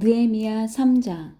느헤미야 3장.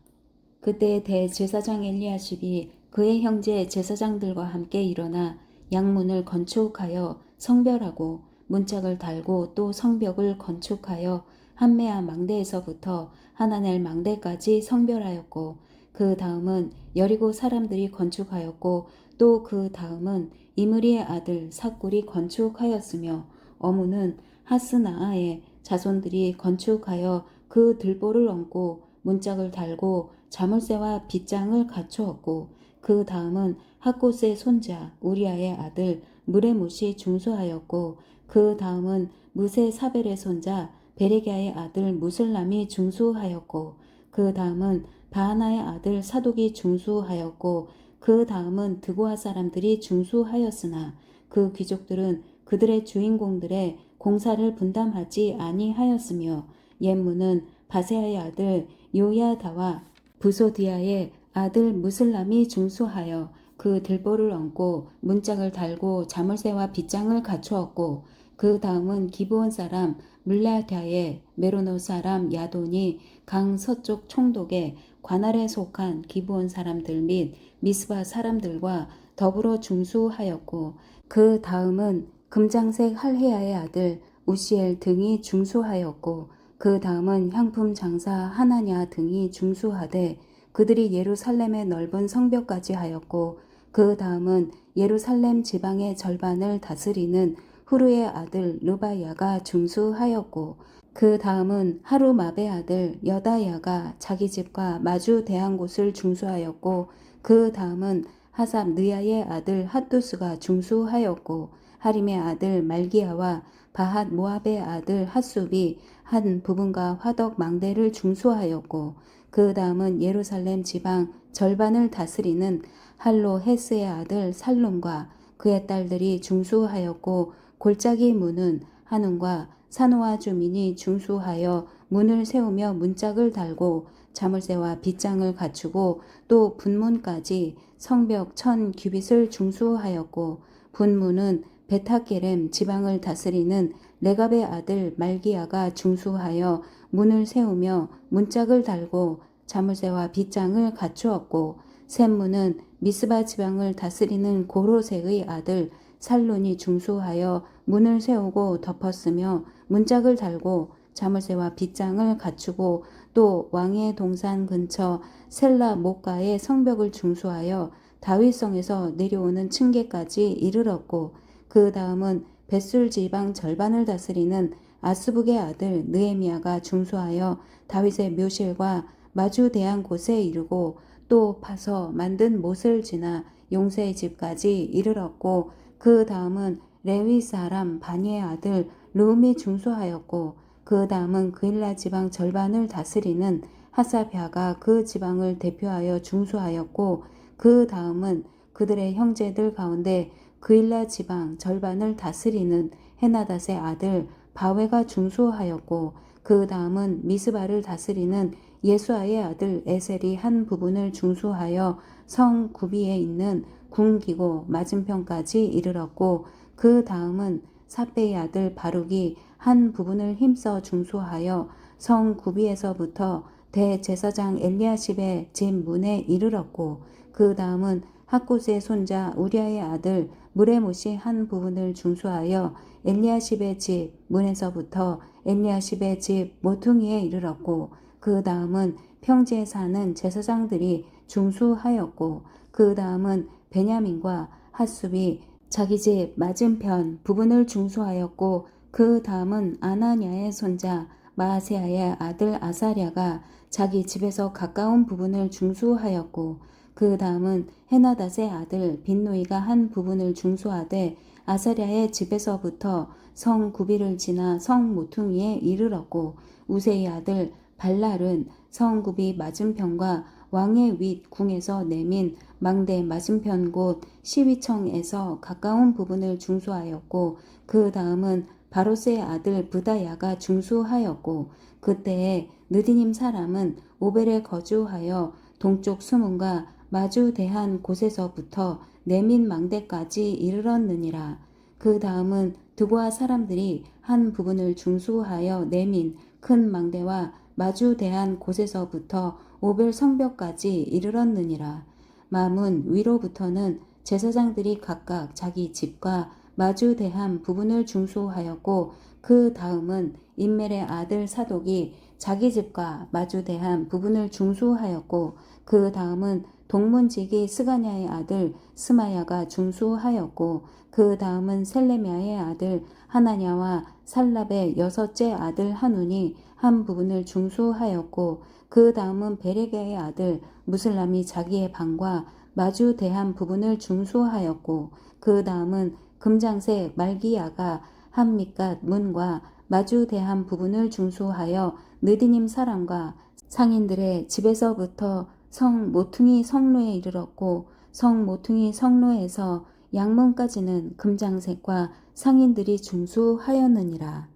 그때 대제사장 엘리야십이 그의 형제 제사장들과 함께 일어나 양문을 건축하여 성별하고 문짝을 달고 또 성벽을 건축하여 한메아 망대에서부터 하나넬 망대까지 성별하였고, 그 다음은 여리고 사람들이 건축하였고, 또 그 다음은 이므리의 아들 삭굴이 건축하였으며, 어무는 하스나아의 자손들이 건축하여 그 들보를 얹고 문짝을 달고 자물쇠와 빗장을 갖추었고, 그 다음은 학곳의 손자 우리아의 아들 무레못이 중수하였고, 그 다음은 무세 사벨의 손자 베레기야의 아들 무슬람이 중수하였고, 그 다음은 바하나의 아들 사독이 중수하였고, 그 다음은 드고아 사람들이 중수하였으나 그 귀족들은 그들의 주인공들의 공사를 분담하지 아니하였으며, 옌문은 바세아의 아들 요야다와 부소디아의 아들 무슬람이 중수하여 그 들보를 얹고 문짝을 달고 자물쇠와 빗장을 갖추었고, 그 다음은 기브온 사람 물라다의 메로노 사람 야돈이 강 서쪽 총독의 관할에 속한 기브온 사람들 및 미스바 사람들과 더불어 중수하였고, 그 다음은 금장색 할헤야의 아들 우시엘 등이 중수하였고, 그 다음은 향품 장사 하나냐 등이 중수하되 그들이 예루살렘의 넓은 성벽까지 하였고, 그 다음은 예루살렘 지방의 절반을 다스리는 후르의 아들 르바야가 중수하였고, 그 다음은 하루마베 아들 여다야가 자기 집과 마주 대한 곳을 중수하였고, 그 다음은 하삽 느야의 아들 핫두스가 중수하였고, 하림의 아들 말기야와 바핫 모압의 아들 핫숲이 한 부분과 화덕 망대를 중수하였고, 그 다음은 예루살렘 지방 절반을 다스리는 할로 헤스의 아들 살룸과 그의 딸들이 중수하였고, 골짜기 문은 하눈과 사노아 주민이 중수하여 문을 세우며 문짝을 달고 자물쇠와 빗장을 갖추고, 또 분문까지 성벽 1000규빗을 중수하였고, 분문은 베타게렘 지방을 다스리는 레갑의 아들 말기야가 중수하여 문을 세우며 문짝을 달고 자물쇠와 빗장을 갖추었고, 샘문은 미스바 지방을 다스리는 고로세의 아들 살론이 중수하여 문을 세우고 덮었으며 문짝을 달고 자물쇠와 빗장을 갖추고, 또 왕의 동산 근처 셀라 목가의 성벽을 중수하여 다윗성에서 내려오는 층계까지 이르렀고, 그 다음은 벳술 지방 절반을 다스리는 아스북의 아들 느헤미야가 중수하여 다윗의 묘실과 마주 대한 곳에 이르고, 또 파서 만든 못을 지나 용세의 집까지 이르렀고, 그 다음은 레위 사람 바니의 아들 르움이 중수하였고, 그 다음은 그일라 지방 절반을 다스리는 하사랴가 그 지방을 대표하여 중수하였고, 그 다음은 그들의 형제들 가운데 그일라 지방 절반을 다스리는 헤나닷의 아들 바웨가 중수하였고, 그 다음은 미스바를 다스리는 예수아의 아들 에셀이 한 부분을 중수하여 성 구비에 있는 궁기고 맞은편까지 이르렀고, 그 다음은 삿배의 아들 바룩이 한 부분을 힘써 중수하여 성 구비에서부터 대제사장 엘리야십의 집 문에 이르렀고, 그 다음은 학곳의 손자 우리아의 아들 무레못이 한 부분을 중수하여 엘리야십의 집 문에서부터 엘리야십의 집 모퉁이에 이르렀고, 그 다음은 평지에 사는 제사장들이 중수하였고, 그 다음은 베냐민과 핫숲이 자기 집 맞은편 부분을 중수하였고, 그 다음은 아나냐의 손자 마아세아의 아들 아사랴가 자기 집에서 가까운 부분을 중수하였고, 그 다음은 헤나닷의 아들 빈노이가 한 부분을 중수하되 아사랴의 집에서부터 성 구비를 지나 성 모퉁이에 이르렀고, 우세의 아들 발랄은 성 구비 맞은편과 왕의 윗 궁에서 내민 망대 맞은편 곳 12청에서 가까운 부분을 중수하였고, 그 다음은 바로스의 아들 브다야가 중수하였고, 그때에 느디님 사람은 오벨에 거주하여 동쪽 수문과 마주 대한 곳에서부터 내민 망대까지 이르렀느니라. 그 다음은 드고아 사람들이 한 부분을 중수하여 내민 큰 망대와 마주대한 곳에서부터 오벨 성벽까지 이르렀느니라. 마문 위로부터는 제사장들이 각각 자기 집과 마주대한 부분을 중수하였고, 그 다음은 임멜의 아들 사독이 자기 집과 마주대한 부분을 중수하였고, 그 다음은 동문지기 스가냐의 아들 스마야가 중수하였고, 그 다음은 셀레미야의 아들 하나냐와 살랍의 여섯째 아들 하눈이 한 부분을 중수하였고, 그 다음은 베레게의 아들 무슬람이 자기의 방과 마주대한 부분을 중수하였고, 그 다음은 금장색 말기야가 한 밑갓 문과 마주대한 부분을 중수하여 느디님 사람과 상인들의 집에서부터 성 모퉁이 성로에 이르렀고, 성 모퉁이 성로에서 양문까지는 금장색과 상인들이 중수하였느니라.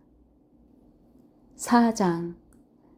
4장.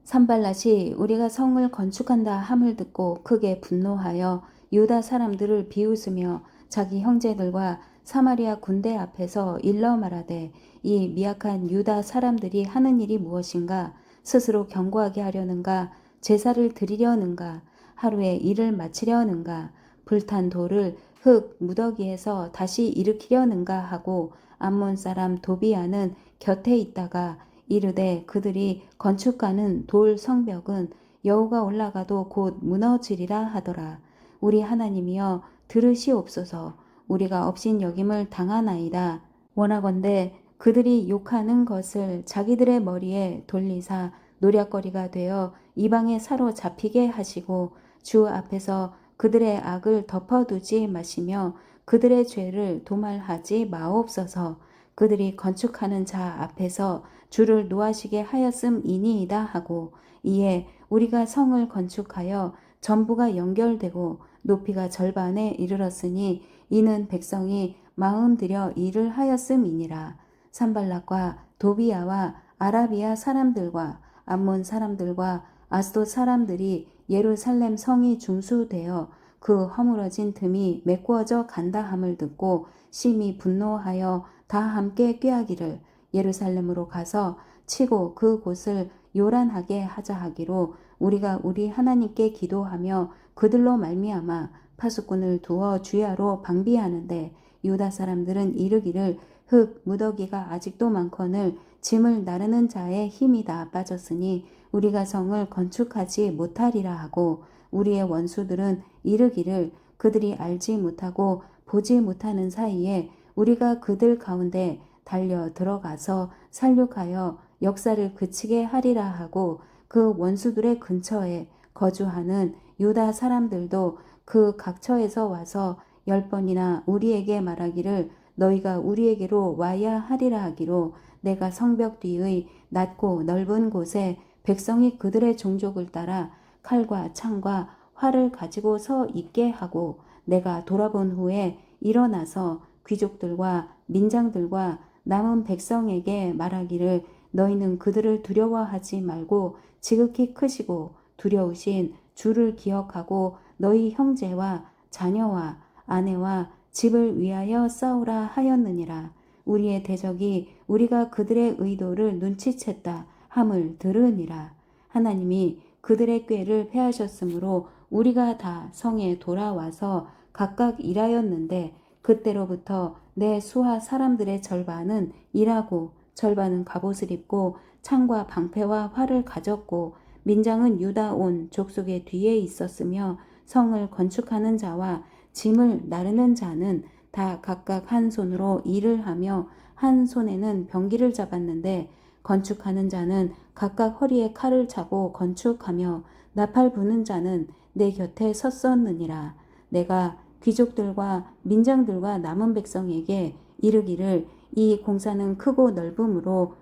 산발랏이 우리가 성을 건축한다 함을 듣고 크게 분노하여 유다 사람들을 비웃으며 자기 형제들과 사마리아 군대 앞에서 일러 말하되, 이 미약한 유다 사람들이 하는 일이 무엇인가? 스스로 견고하게 하려는가? 제사를 드리려는가? 하루에 일을 마치려는가? 불탄 돌을 흙 무더기에서 다시 일으키려는가 하고, 암몬 사람 도비아는 곁에 있다가 이르되, 그들이 건축하는 돌 성벽은 여호가 올라가도 곧 무너지리라 하더라. 우리 하나님이여 들으시옵소서. 우리가 업신여김을 당하나이다. 원하건대 그들이 욕하는 것을 자기들의 머리에 돌리사 노략거리가 되어 이방에 사로잡히게 하시고, 주 앞에서 그들의 악을 덮어두지 마시며 그들의 죄를 도말하지 마옵소서. 그들이 건축하는 자 앞에서 주를 노하시게 하였음이니이다 하고, 이에 우리가 성을 건축하여 전부가 연결되고 높이가 절반에 이르렀으니 이는 백성이 마음 들여 일을 하였음이니라. 산발락과 도비야와 아라비아 사람들과 암몬 사람들과 아스돗 사람들이 예루살렘 성이 중수되어 그 허물어진 틈이 메꾸어져 간다 함을 듣고 심히 분노하여 다 함께 꾀하기를, 예루살렘으로 가서 치고 그 곳을 요란하게 하자 하기로, 우리가 우리 하나님께 기도하며 그들로 말미암아 파수꾼을 두어 주야로 방비하는데, 유다 사람들은 이르기를, 흙 무더기가 아직도 많거늘 짐을 나르는 자의 힘이 다 빠졌으니 우리가 성을 건축하지 못하리라 하고, 우리의 원수들은 이르기를, 그들이 알지 못하고 보지 못하는 사이에 우리가 그들 가운데 달려 들어가서 살육하여 역사를 그치게 하리라 하고, 그 원수들의 근처에 거주하는 유다 사람들도 그 각처에서 와서 10번이나 우리에게 말하기를, 너희가 우리에게로 와야 하리라 하기로, 내가 성벽 뒤의 낮고 넓은 곳에 백성이 그들의 종족을 따라 칼과 창과 활을 가지고 서 있게 하고, 내가 돌아본 후에 일어나서 귀족들과 민장들과 남은 백성에게 말하기를, 너희는 그들을 두려워하지 말고 지극히 크시고 두려우신 주를 기억하고 너희 형제와 자녀와 아내와 집을 위하여 싸우라 하였느니라. 우리의 대적이 우리가 그들의 의도를 눈치챘다 함을 들으니라. 하나님이 그들의 꾀를 패하셨으므로 우리가 다 성에 돌아와서 각각 일하였는데, 그때로부터 내 수하 사람들의 절반은 일하고 절반은 갑옷을 입고 창과 방패와 활을 가졌고, 민장은 유다 온 족속의 뒤에 있었으며, 성을 건축하는 자와 짐을 나르는 자는 다 각각 한 손으로 일을 하며 한 손에는 병기를 잡았는데, 건축하는 자는 각각 허리에 칼을 차고 건축하며 나팔 부는 자는 내 곁에 섰었느니라. 내가 귀족들과 민장들과 남은 백성에게 이르기를, 이 공사는 크고 넓음으로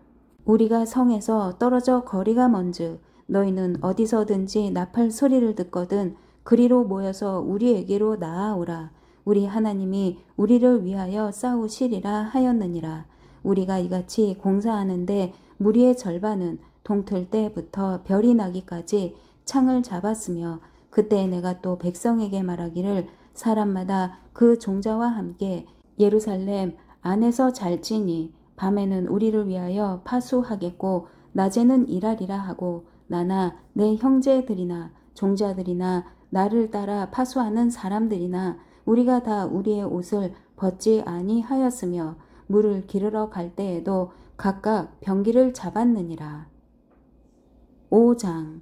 우리가 성에서 떨어져 거리가 먼즉 너희는 어디서든지 나팔 소리를 듣거든 그리로 모여서 우리에게로 나아오라. 우리 하나님이 우리를 위하여 싸우시리라 하였느니라. 우리가 이같이 공사하는데 무리의 절반은 동틀 때부터 별이 나기까지 창을 잡았으며, 그때 내가 또 백성에게 말하기를, 사람마다 그 종자와 함께 예루살렘 안에서 잘지니 밤에는 우리를 위하여 파수하겠고 낮에는 일하리라 하고, 나나 내 형제들이나 종자들이나 나를 따라 파수하는 사람들이나 우리가 다 우리의 옷을 벗지 아니하였으며 물을 기르러 갈 때에도 각각 병기를 잡았느니라. 5장.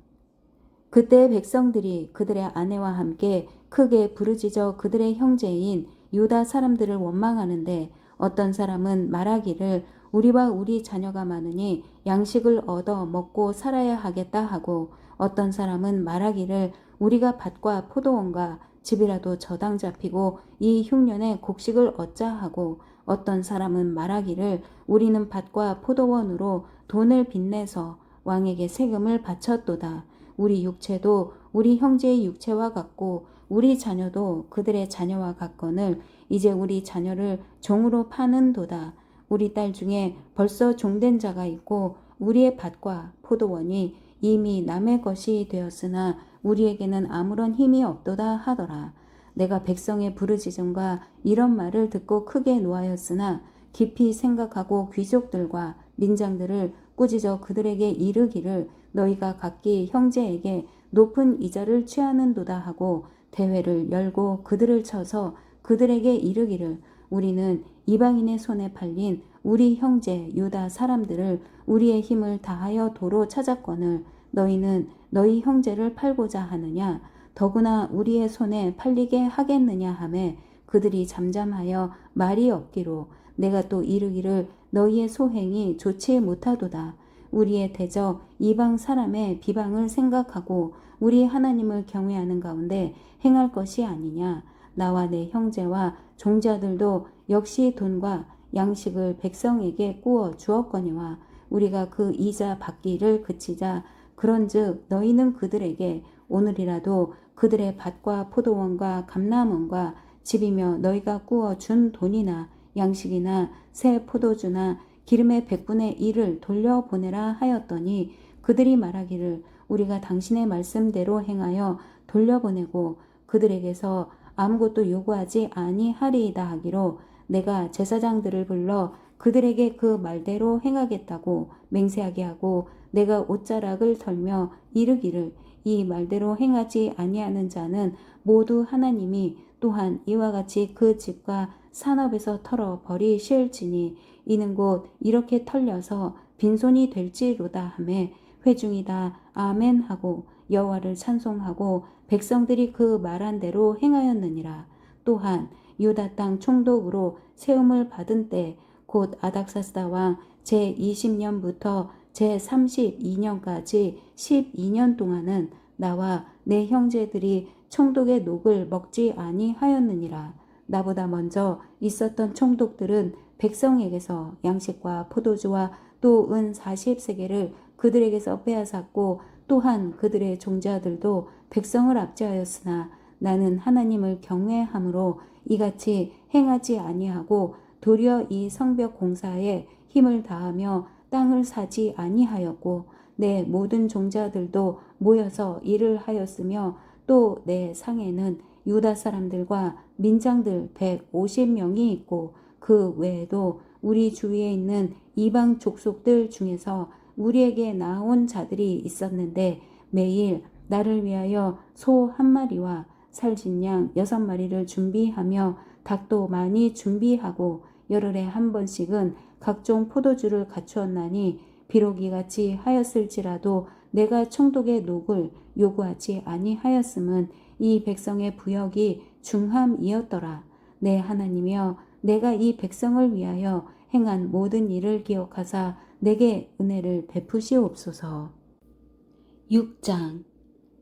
그때 백성들이 그들의 아내와 함께 크게 부르짖어 그들의 형제인 유다 사람들을 원망하는데 어떤 사람은 말하기를 우리와 우리 자녀가 많으니 양식을 얻어 먹고 살아야 하겠다 하고 어떤 사람은 말하기를 우리가 밭과 포도원과 집이라도 저당 잡히고 이 흉년에 곡식을 얻자 하고 어떤 사람은 말하기를 우리는 밭과 포도원으로 돈을 빚내서 왕에게 세금을 바쳤도다. 우리 육체도 우리 형제의 육체와 같고 우리 자녀도 그들의 자녀와 같거늘 이제 우리 자녀를 종으로 파는도다. 우리 딸 중에 벌써 종된 자가 있고 우리의 밭과 포도원이 이미 남의 것이 되었으나 우리에게는 아무런 힘이 없도다 하더라. 내가 백성의 부르짖음과 이런 말을 듣고 크게 노하였으나 깊이 생각하고 귀족들과 민장들을 꾸짖어 그들에게 이르기를 너희가 각기 형제에게 높은 이자를 취하는도다 하고 대회를 열고 그들을 쳐서 그들에게 이르기를 우리는 이방인의 손에 팔린 우리 형제 유다 사람들을 우리의 힘을 다하여 도로 찾았거늘 너희는 너희 형제를 팔고자 하느냐 더구나 우리의 손에 팔리게 하겠느냐 하매 그들이 잠잠하여 말이 없기로 내가 또 이르기를 너희의 소행이 좋지 못하도다. 우리의 대적 이방 사람의 비방을 생각하고 우리 하나님을 경외하는 가운데 행할 것이 아니냐. 나와 내 형제와 종자들도 역시 돈과 양식을 백성에게 꾸어 주었거니와 우리가 그 이자 받기를 그치자. 그런즉 너희는 그들에게 오늘이라도 그들의 밭과 포도원과 감람원과 집이며 너희가 꾸어 준 돈이나 양식이나 새 포도주나 기름의 100분의 1을 돌려보내라 하였더니 그들이 말하기를 우리가 당신의 말씀대로 행하여 돌려보내고 그들에게서 아무것도 요구하지 아니하리이다 하기로 내가 제사장들을 불러 그들에게 그 말대로 행하겠다고 맹세하게 하고 내가 옷자락을 털며 이르기를 이 말대로 행하지 아니하는 자는 모두 하나님이 또한 이와 같이 그 집과 산업에서 털어 버리실지니 이는 곧 이렇게 털려서 빈손이 될지로다 하매 회중이다 아멘 하고 여호와를 찬송하고 백성들이 그 말한 대로 행하였느니라. 또한 유다 땅 총독으로 세움을 받은 때 곧 아닥사스다 왕 제20년부터 제32년까지 12년 동안은 나와 내 형제들이 총독의 녹을 먹지 아니하였느니라. 나보다 먼저 있었던 총독들은 백성에게서 양식과 포도주와 또 은 40세겔을 그들에게서 빼앗았고 또한 그들의 종자들도 백성을 압제하였으나 나는 하나님을 경외함으로 이같이 행하지 아니하고 도리어 이 성벽 공사에 힘을 다하며 땅을 사지 아니하였고 내 모든 종자들도 모여서 일을 하였으며 또 내 상에는 유다 사람들과 민장들 150명이 있고 그 외에도 우리 주위에 있는 이방 족속들 중에서 우리에게 나온 자들이 있었는데 매일 나를 위하여 소 1마리와 살진 양 6마리를 준비하며 닭도 많이 준비하고 열흘에 한 번씩은 각종 포도주를 갖추었나니 비록 이같이 하였을지라도 내가 총독의 녹을 요구하지 아니하였음은 이 백성의 부역이 중함이었더라. 내 하나님이여 내가 이 백성을 위하여 행한 모든 일을 기억하사 내게 은혜를 베푸시옵소서. 6장.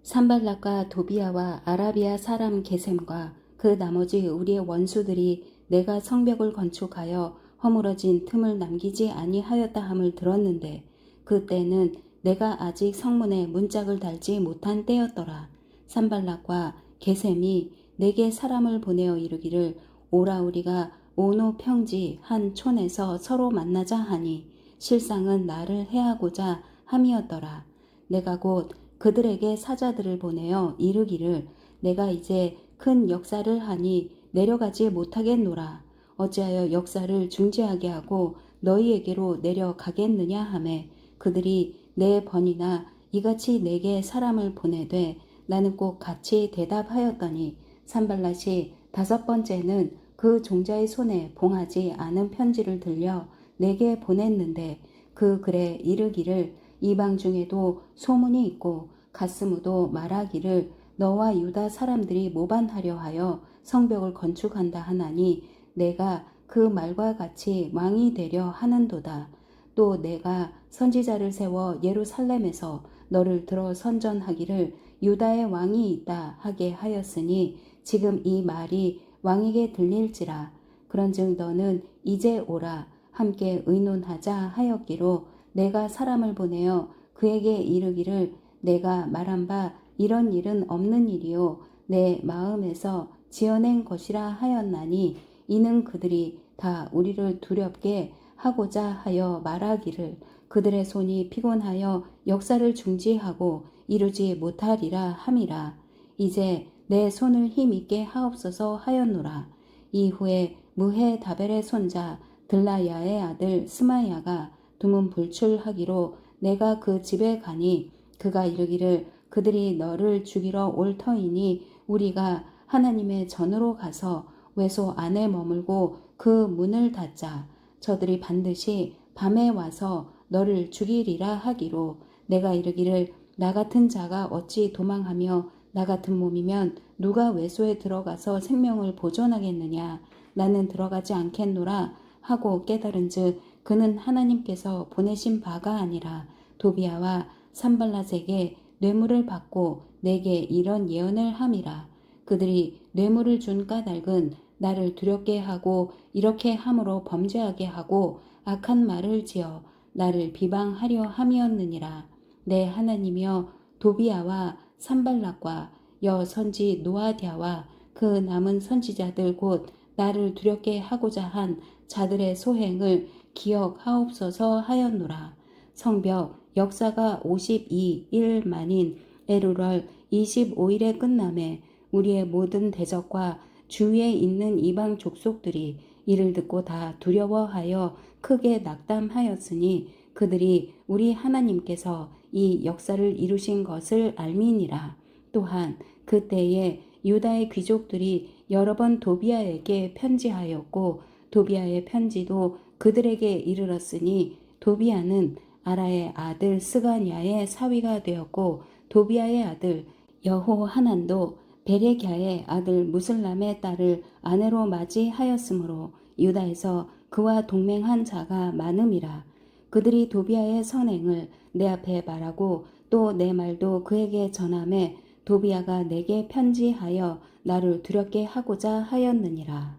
산발락과 도비아와 아라비아 사람 게셈과 그 나머지 우리의 원수들이 내가 성벽을 건축하여 허물어진 틈을 남기지 아니하였다 함을 들었는데 그때는 내가 아직 성문에 문짝을 달지 못한 때였더라. 산발락과 게셈이 내게 사람을 보내어 이르기를 오라 우리가 오노 평지 한 촌에서 서로 만나자 하니 실상은 나를 해하고자 함이었더라. 내가 곧 그들에게 사자들을 보내어 이르기를 내가 이제 큰 역사를 하니 내려가지 못하겠노라. 어찌하여 역사를 중지하게 하고 너희에게로 내려가겠느냐 하매 그들이 내 번이나 이같이 내게 사람을 보내되 나는 꼭 같이 대답하였더니 산발랏이 다섯 번째는 그 종자의 손에 봉하지 않은 편지를 들려 내게 보냈는데 그 글에 이르기를 이방 중에도 소문이 있고 가스무도 말하기를 너와 유다 사람들이 모반하려 하여 성벽을 건축한다 하나니 내가 그 말과 같이 왕이 되려 하는도다. 또 내가 선지자를 세워 예루살렘에서 너를 들어 선전하기를 유다의 왕이 있다 하게 하였으니 지금 이 말이 왕에게 들릴지라. 그런즉 너는 이제 오라 함께 의논하자 하였기로 내가 사람을 보내어 그에게 이르기를 내가 말한 바 이런 일은 없는 일이요 내 마음에서 지어낸 것이라 하였나니 이는 그들이 다 우리를 두렵게 하고자 하여 말하기를 그들의 손이 피곤하여 역사를 중지하고 이루지 못하리라 함이라. 이제 내 손을 힘있게 하옵소서 하였노라. 이후에 무해 다벨의 손자 들라야의 아들 스마야가 두문불출하기로 내가 그 집에 가니 그가 이르기를 그들이 너를 죽이러 올 터이니 우리가 하나님의 전으로 가서 외소 안에 머물고 그 문을 닫자. 저들이 반드시 밤에 와서 너를 죽이리라 하기로 내가 이르기를 나 같은 자가 어찌 도망하며 나 같은 몸이면 누가 외소에 들어가서 생명을 보존하겠느냐. 나는 들어가지 않겠노라 하고 깨달은즉 그는 하나님께서 보내신 바가 아니라 도비아와 산발랏에게 뇌물을 받고 내게 이런 예언을 함이라. 그들이 뇌물을 준 까닭은 나를 두렵게 하고 이렇게 함으로 범죄하게 하고 악한 말을 지어 나를 비방하려 함이었느니라. 내 하나님이여 도비아와 산발락과 여 선지 노아디아와 그 남은 선지자들 곧 나를 두렵게 하고자 한 자들의 소행을 기억하옵소서 하였노라. 성벽 역사가 52일 만인 에루럴 25일에 끝남에 우리의 모든 대적과 주위에 있는 이방 족속들이 이를 듣고 다 두려워하여 크게 낙담하였으니 그들이 우리 하나님께서 이 역사를 이루신 것을 알미니라. 또한 그때에 유다의 귀족들이 여러 번 도비아에게 편지하였고 도비아의 편지도 그들에게 이르렀으니 도비아는 아라의 아들 스가냐의 사위가 되었고 도비아의 아들 여호하난도 베레갸의 아들 무슬람의 딸을 아내로 맞이하였으므로 유다에서 그와 동맹한 자가 많음이라. 그들이 도비아의 선행을 내 앞에 말하고 또 내 말도 그에게 전하매 도비아가 내게 편지하여 나를 두렵게 하고자 하였느니라.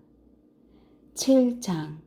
7장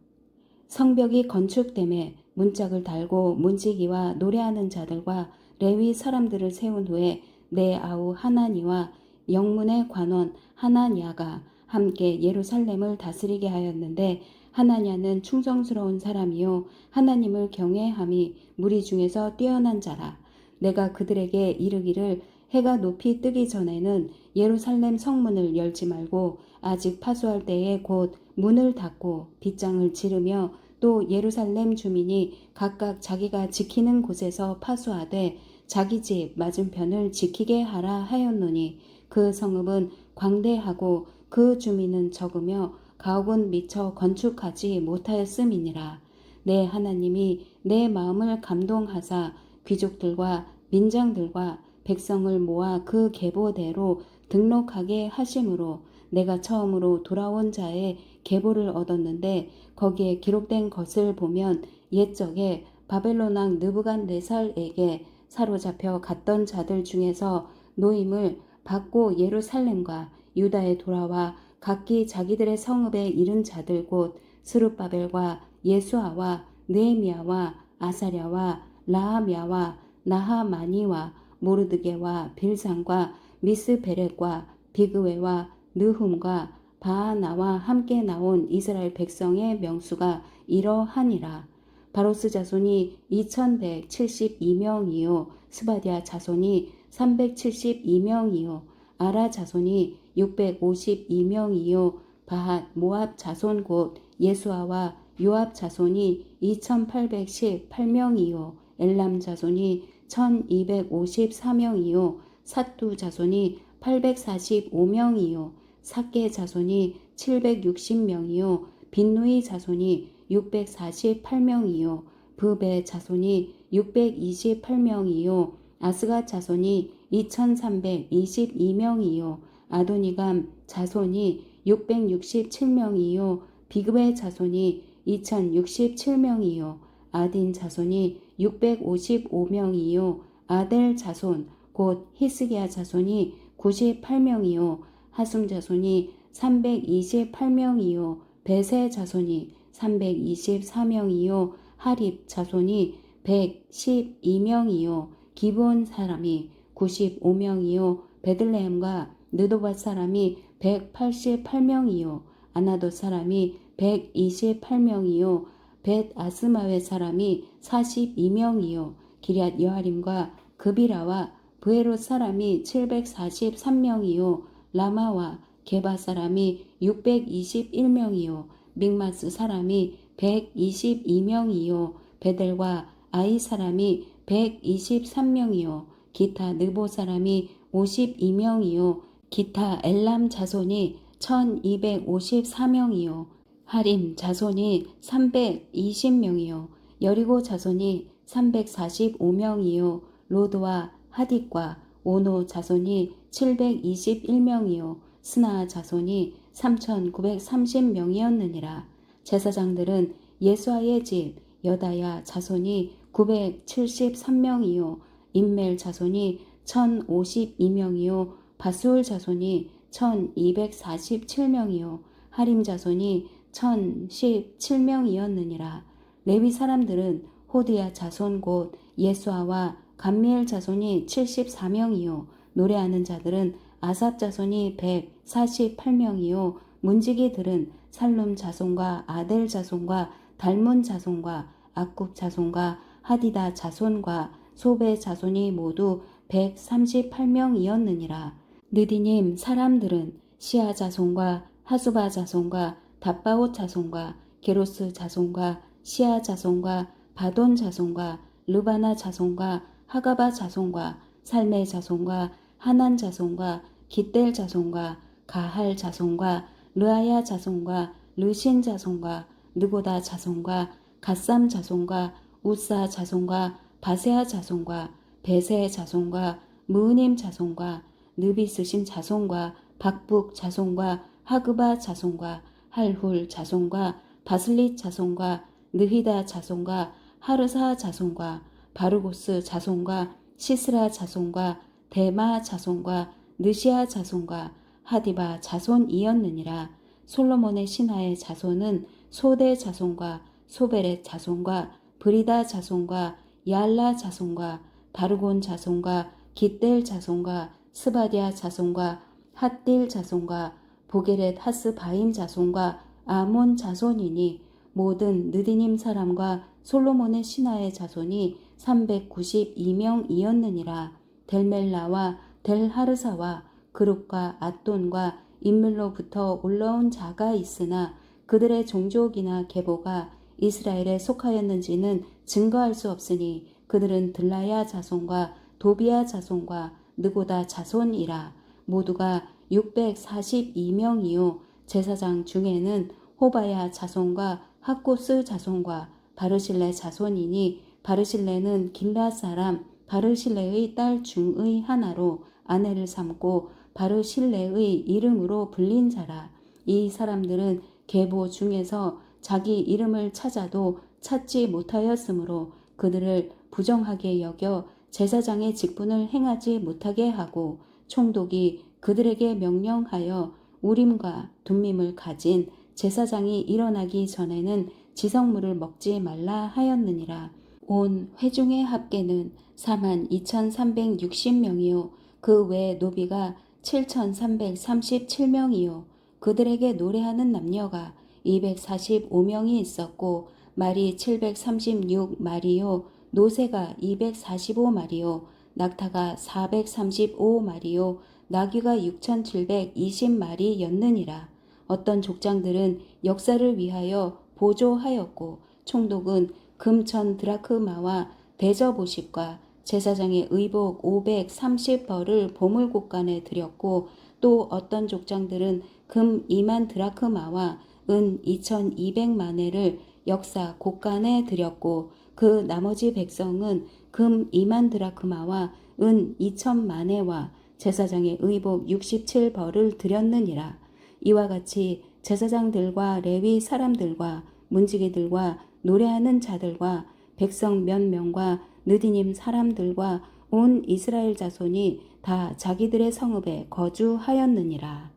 성벽이 건축됨에 문짝을 달고 문지기와 노래하는 자들과 레위 사람들을 세운 후에 내 아우 하나니와 영문의 관원 하나냐가 함께 예루살렘을 다스리게 하였는데 하나냐는 충성스러운 사람이요 하나님을 경외함이 무리 중에서 뛰어난 자라. 내가 그들에게 이르기를 해가 높이 뜨기 전에는 예루살렘 성문을 열지 말고 아직 파수할 때에 곧 문을 닫고 빗장을 지르며 또 예루살렘 주민이 각각 자기가 지키는 곳에서 파수하되 자기 집 맞은편을 지키게 하라 하였노니 그 성읍은 광대하고 그 주민은 적으며 가옥은 미처 건축하지 못하였음이니라. 내 하나님이 내 마음을 감동하사 귀족들과 민장들과 백성을 모아 그 계보대로 등록하게 하심으로 내가 처음으로 돌아온 자의 계보를 얻었는데 거기에 기록된 것을 보면 옛적에 바벨론 왕 느부갓네살에게 사로잡혀 갔던 자들 중에서 노임을 받고 예루살렘과 유다에 돌아와 각기 자기들의 성읍에 이른 자들 곧 스룹바벨과 예수아와 느헤미야와 아사랴와 라하미야와 나하마니와 모르드게와 빌산과 미스베렉과 비그웨와 느훔과 바하나와 함께 나온 이스라엘 백성의 명수가 이러하니라. 바로스 자손이 2172명이요 스바디아 자손이 372명이요 아라 자손이 652명이요 바핫 모압 자손 곧 예수아와 요압 자손이 2818명이요 엘람 자손이 1254명이요 삿두 자손이 845명이요 삭게 자손이 760명이요 빈누이 자손이 648명이요 브베 자손이 628명이요 아스가 자손이 2322명이요 아도니감 자손이 667명이요 비그의 자손이 2067명이요 아딘 자손이 655명이요 아델 자손 곧 히스기야 자손이 98명이요 하숨 자손이 328명이요 베세 자손이 324명이요 하립 자손이 112명이요 기브온 사람이 95명이요 베들레헴과 느도밭 사람이 188명이요 아나돗 사람이 128명이요 벳 아스마웨 사람이 42명이요 기럇 여아림과 그비라와 브에롯 사람이 743명이요 라마와 게바 사람이 621명이요 믹마스 사람이 122명이요 베델과 아이 사람이 123명이요 기타 느보 사람이 52명이요 기타 엘람 자손이 1254명이요 하림 자손이 320명이요 여리고 자손이 345명이요 로드와 하딕과 오노 자손이 721명이요 스나 자손이 3930명이었느니라. 제사장들은 예수아의 집 여다야 자손이 973명이요 임멜 자손이 1052명이요 바수울 자손이 1247명이요 하림 자손이 1017명이었느니라. 레위 사람들은 호디야 자손 곧 예수아와 감미엘 자손이 74명이요 노래하는 자들은 아삽 자손이 148명이요 문지기들은 살룸 자손과 아델 자손과 달문 자손과 악굽 자손과 하디다 자손과 소베 자손이 모두 138명이었느니라. 느디님 사람들은 시아 자손과 하수바 자손과 답바옷 자손과 게로스 자손과 시아 자손과 바돈 자손과 르바나 자손과 하가바 자손과 살메 자손과 하난 자손과 깃델 자손과 가할 자손과 르아야 자손과 르신 자손과 느고다 자손과 갓삼 자손과 우사 자손과 바세아 자손과 베세 자손과 무으님 자손과 느비스심 자손과 박북 자손과 하그바 자손과 할훌 자손과 바슬릿 자손과 느히다 자손과 하르사 자손과 바르고스 자손과 시스라 자손과 데마 자손과 느시아 자손과 하디바 자손이었느니라. 솔로몬의 신하의 자손은 소대 자손과 소베렛 자손과 브리다 자손과 야알라 자손과 다르곤 자손과 깃델 자손과 스바디아 자손과 핫딜 자손과 보게렛 하스바임 자손과 아몬 자손이니 모든 느디님 사람과 솔로몬의 신하의 자손이 392명이었느니라. 델멜라와 델하르사와 그룹과 앗돈과 인물로부터 올라온 자가 있으나 그들의 종족이나 계보가 이스라엘에 속하였는지는 증거할 수 없으니 그들은 들라야 자손과 도비야 자손과 느고다 자손이라. 모두가 642명이요 제사장 중에는 호바야 자손과 학고스 자손과 바르실레 자손이니 바르실레는 길라 사람 바르실레의 딸 중의 하나로 아내를 삼고 바르실레의 이름으로 불린 자라. 이 사람들은 계보 중에서 자기 이름을 찾아도 찾지 못하였으므로 그들을 부정하게 여겨 제사장의 직분을 행하지 못하게 하고 총독이 그들에게 명령하여 우림과 둠밈을 가진 제사장이 일어나기 전에는 지성물을 먹지 말라 하였느니라. 온 회중의 합계는 42,360명이요 그 외 노비가 7,337명이요 그들에게 노래하는 남녀가 245명이 있었고 말이 736마리요 노새가 245마리요 낙타가 435마리요 나귀가 6,720마리였느니라. 어떤 족장들은 역사를 위하여 보조하였고 총독은 금천 드라크마와 대저보십과 제사장의 의복 530벌을 보물곡간에 드렸고 또 어떤 족장들은 금 2만 드라크마와 은 2200마네를 역사 곡간에 드렸고 그 나머지 백성은 금 2만 드라크마와 은 2000마네와 제사장의 의복 67벌을 드렸느니라. 이와 같이 제사장들과 레위 사람들과 문지기들과 노래하는 자들과 백성 몇 명과 느디님 사람들과 온 이스라엘 자손이 다 자기들의 성읍에 거주하였느니라.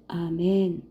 아멘.